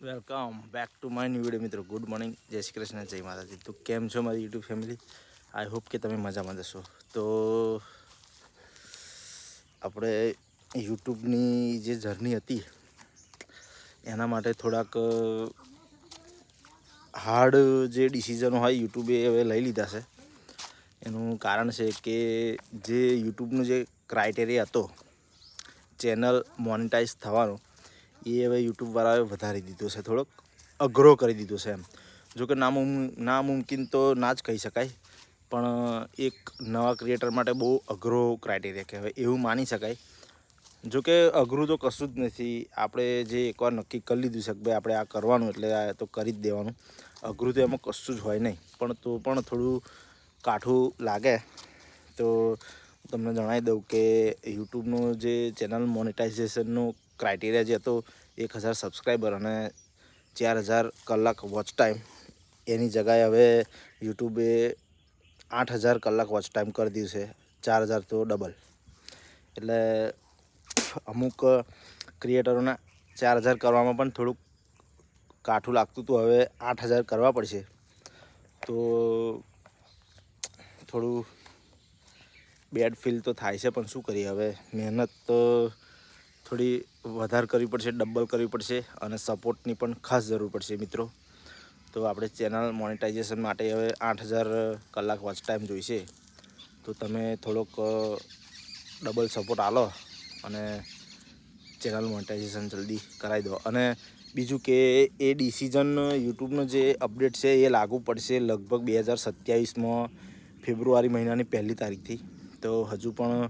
Welcome back to my new video મિત્રો. Good morning, જય શ્રી કૃષ્ણ, જય માતાજી. તો કેમ છો મારી યુટ્યુબ ફેમિલી? આઈ હોપ કે તમે મજામાં જશો. તો આપણે યુટ્યુબની જે જર્ની હતી એના માટે થોડાક હાર્ડ જે ડિસિઝનો હોય યુટ્યુબે હવે લઈ લીધા છે. એનું કારણ છે કે જે યુટ્યુબનો જે ક્રાઇટેરિયા હતો ચેનલ મોનેટાઈઝ થવાનો, એ હવે યુટ્યુબવાળાએ વધારી દીધો છે, થોડોક અઘરો કરી દીધો છે એમ. જોકે નામુમકિન તો ના જ કહી શકાય, પણ એક નવા ક્રિએટર માટે બહુ અઘરો ક્રાઇટેરિયા કહેવાય એવું માની શકાય. જોકે અઘરું તો કશું જ નથી. આપણે જે એકવાર નક્કી કરી લીધું છે કે ભાઈ આપણે આ કરવાનું એટલે આ તો કરી જ દેવાનું. અઘરું તો એમાં કશું જ હોય નહીં, પણ તો પણ થોડું કાઠું લાગે. તો તમને જણાવી દઉં કે યુટ્યુબનું જે ચેનલ મોનેટાઇઝેશનનો ક્રાઇટેરિયા જે હતો 1000 સબસ્ક્રાઈબર અને 4000 કલાક વોચ ટાઈમ, એની જગ્યાએ હવે યુટ્યુબે 8000 કલાક વોચ ટાઈમ કરી દીધું છે. 4000 તો ડબલ. એટલે અમુક ક્રિએટરોના 4000 કરવામાં પણ થોડુંક કાઠું લાગતું હતું. હવે 8000 કરવા પડશે. તો થોડું બેડ ફીલ તો થાય છે, પણ શું કરીએ હવે. મહેનત તો થોડી વધારે કરવી પડશે, ડબલ કરવી પડશે, અને સપોર્ટની પણ ખાસ જરૂર પડશે મિત્રો. તો આપણે ચેનલ મોનેટાઇઝેશન માટે હવે 8000 કલાક વોચ ટાઈમ જોઈશે. તો તમે થોડોક ડબલ સપોર્ટ આલો અને ચેનલ મોનેટાઇઝેશન જલ્દી કરાવી દો. અને બીજું કે એ ડિસિઝન યુટ્યુબનો જે અપડેટ છે એ લાગુ પડશે લગભગ 2027માં ફેબ્રુઆરી મહિનાની 1લી તારીખથી. તો હજુ પણ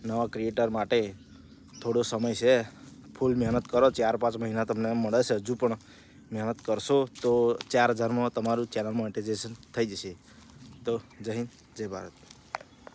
નવા ક્રિએટર માટે થોડો સમય છે. ફૂલ મહેનત કરો, 4-5 મહિના તમને મળે છે. હજુ પણ મહેનત કરશો તો 4000માં તમારું ચેનલ મોનેટાઇઝેશન થઈ જશે. તો જય હિન્દ, જય ભારત.